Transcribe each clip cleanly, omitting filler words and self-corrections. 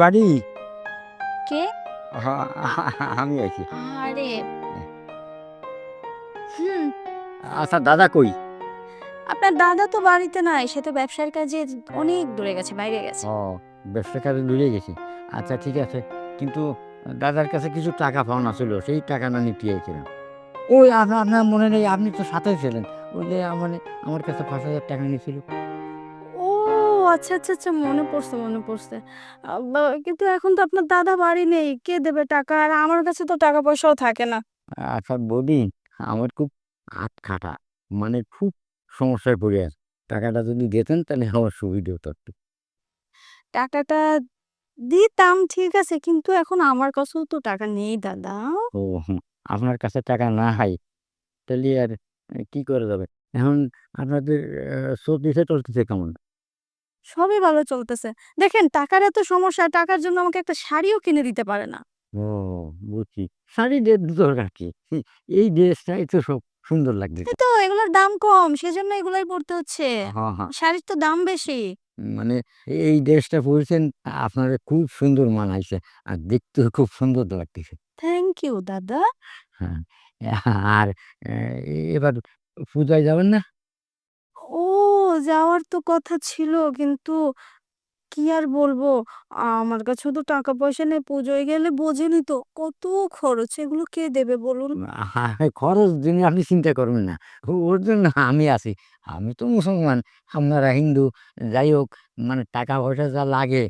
বাড়ি কে? আমি আছি। আরে হুম, আচ্ছা দাদা কই? আপনার দাদা তো বাড়িতে নাই। সে তো ব্যবসার কাজে অনেক দূরে গেছে, বাইরে গেছে। ও, ব্যবসার কাজে দূরে গেছি। আচ্ছা ঠিক আছে। কিন্তু দাদার কাছে কিছু টাকা পাওনা ছিল, সেই টাকাটা নিতে চাইছিলাম। ওই আপনার মনে নেই, আপনি তো সাথে ছিলেন। ওই যে মানে আমার কাছে ৫,০০০ টাকা নিয়েছিল। ও আচ্ছা, আচ্ছা, আচ্ছা মনে পড়ছে, মনে পড়ছে। বা কিন্তু এখন তো আপনার দাদা বাড়ি নেই। কে দেবে টাকা? আর আমার কাছে তো টাকা পয়সাও থাকে না। আচ্ছা বলি, আমার খুব আটখাটা, মানে খুব সমস্যায় পড়ে আছি। টাকাটা যদি দিতেন তাহলে আমার সুবিধা হতো একটু। টাকাটা দিতাম ঠিক আছে, কিন্তু এখন আমার কাছেও তো টাকা নেই দাদা। ও হুম, আপনার কাছে টাকা নাই, তাহলে আর কি করা যাবে? এখন আপনাদের চলতেছে টলতেছে কেমন? সবই ভালো চলতেছে। দেখেন টাকার এত সমস্যা, টাকার জন্য আমাকে একটা শাড়িও কিনে দিতে পারে না। ও বুঝছি। শাড়ি দরকার কি? এই ড্রেসটাই তো সব সুন্দর এই লাগতেছে। তো এগুলোর দাম কম, সেজন্য এগুলাই পড়তে হচ্ছে। হ্যাঁ, হ্যাঁ। শাড়ির তো দাম বেশি। মানে এই ড্রেসটা পড়েছেন, আপনারে খুব সুন্দর মানাইছে। আর দেখতেও খুব সুন্দর লাগতেছে। থ্যাংক ইউ দাদা। হ্যাঁ। আর এ এবার পূজায় যাবেন না? ও যাওয়ার তো কথা ছিল, কিন্তু কি আর বলবো? আমার কাছেও তো টাকা পয়সা নেই। পুজোয় গেলে বোঝেনই তো কত খরচ। এগুলো কে দেবে বলুন? খরচ নিয়ে আপনি চিন্তা করবেন না। ওর জন্য আমি আছি। আমি তো মুসলমান, আপনারা হিন্দু। যাই হোক, মানে টাকা পয়সা যা লাগে,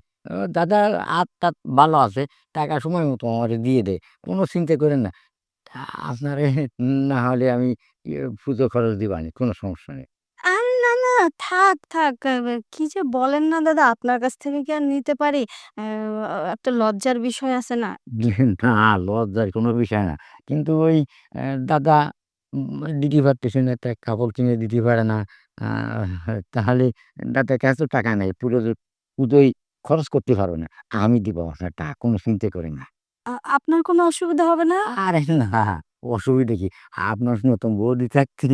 দাদার হাত-টাত ভালো আছে। টাকা সময় মতো আমারে দিয়ে দেয়। কোনো চিন্তা কইরেন না। আপনারে না হলে আমি পুজো খরচ দিবানি। কোনো সমস্যা নেই। আরে না, না থাক, থাক। কি যে বলেন না দাদা, আপনার কাছ থেকে কি আর নিতে পারি? একটা লজ্জার বিষয় আছে না? না, লজ্জার কোনো বিষয় না। কিন্তু ওই দাদা দিতে পারতেছে না, একটা কাপড় কিনে দিতে পারে না। আ তাহলে দাদার কাছে তো টাকা নাই। পুজোয় খরচ করতে পারবে না। আমি দিব আপনার টাকা, কোনো চিন্তা করেন না। আপনার কোনো অসুবিধা হবে না? আরে না, অসুবিধা কি? আপনার নতুন বৌদি থাকতে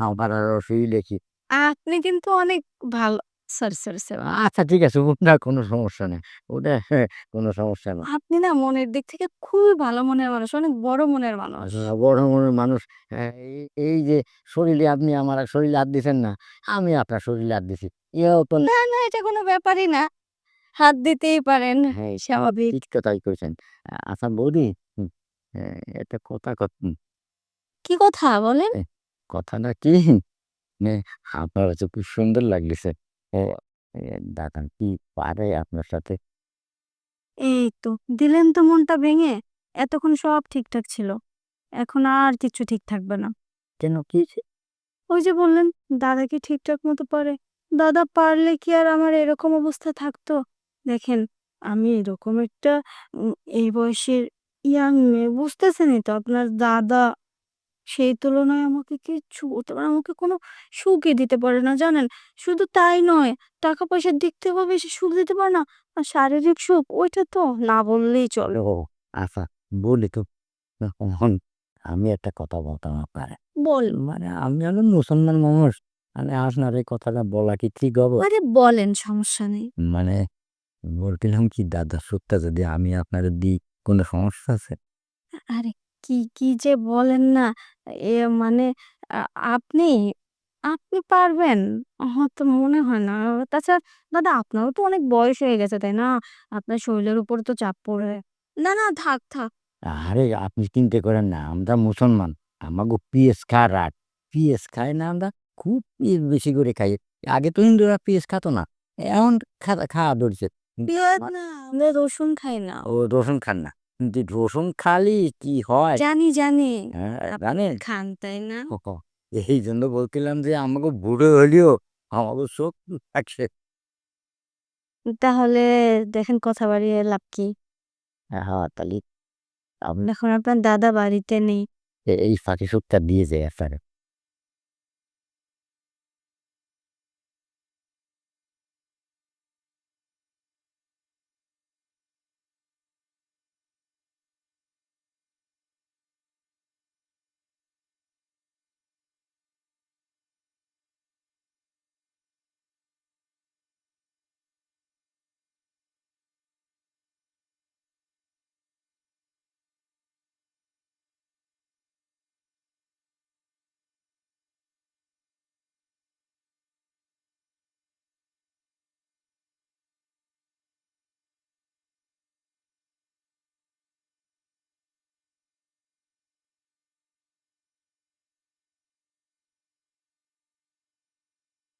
আমার আর অসুবিধা কি? আপনি কিন্তু অনেক ভালো। Sorry, sorry, sorry. আচ্ছা ঠিক আছে, ওটা কোনো সমস্যা নেই। ওটা কোনো সমস্যা না। আপনি না মনের দিক থেকে খুবই ভালো মনের মানুষ, অনেক বড় মনের মানুষ। আচ্ছা, বড় মনের মানুষ। এই যে শরীরে আপনি আমার শরীরে হাত দিছেন না, আমি আপনার শরীরে হাত দিছি। ইয়েও তো না, না এটা কোনো ব্যাপারই না। হাত দিতেই পারেন, হ্যাঁ, স্বাভাবিক। ঠিক কথাই কইছেন। আচ্ছা বৌদি, হুম, একটা কথা কি কথা বলেন? এ কথাটা কি, মানে আপনার হচ্ছে খুব সুন্দর লাগতেছে। এ এ দাদা কি পারে আপনার সাথে? এই তো দিলেন তো মনটা ভেঙে। এতক্ষণ সব ঠিকঠাক ছিল। এখন আর কিচ্ছু ঠিক থাকবে না। কেন কি হইছে? ওই যে বললেন, দাদা কি ঠিকঠাক মতো পারে? দাদা পারলে কি আর আমার এরকম অবস্থা থাকতো? দেখেন, আমি এরকম একটা উম এই বয়সের ইয়াং মেয়ে, বুঝতেছেনই তো আপনার দাদা সেই তুলনায় আমাকে কিচ্ছু বলতে পারে না, আমাকে কোনো সুখই দিতে পারে না জানেন? শুধু তাই নয়, টাকা-পয়সার দিক থেকেও বেশি সুখ দিতে পারে না। আর শারীরিক সুখ ওইটা তো না বললেই চলে। ও আচ্ছা, বলি তো। এখন আমি একটা কথা বলতাম আপনারে। বল মানে আমি হলাম মুসলমান মানুষ। মানে আপনার এই কথাটা বলা কি ঠিক হবে? আরে বলেন সমস্যা নেই। মানে বলছিলাম কি, দাদা সুখটা যদি আমি আপনারে দিই, কোনো সমস্যা আছে? আরে কি যে বলেন না? এ মানে আ আপনি, আপনি পারবেন? আমার তো মনে হয় না। তাছাড়া দাদা আপনারও তো অনেক বয়স হয়ে গেছে, তাই না? আপনার শরীরের উপর তো চাপ পড়ে। না, না থাক, থাক। আরে আপনি চিন্তা করেন না, আমরা মুসলমান। আমাগো পিস খাওয়ার রাট। পিস খাই না আমরা, খুব পিস বেশি করে খাই। আগে তো হিন্দুরা পিস খাতো না। এখন খাওয়া ধরছে। পেঁয়াজ না, আমরা রসুন খাই না। ও রসুন খান না। কিন্তু রসুন খালি কি হয়? জানি, জানি। হ্যাঁ, আপনি জানেন? খান, তাই না? এইজন্য বলছিলাম যে আমাকে বুড়ো হইলেও আমাকে চোখ থাকছে। তাহলে দেখেন কথা বাড়িয়ে লাভ কি? হ্যাঁ, তাহলে আপনি এখন আপনার দাদা বাড়িতে নেই। এই ফাঁকি সুখটা দিয়ে যায় আপনারে।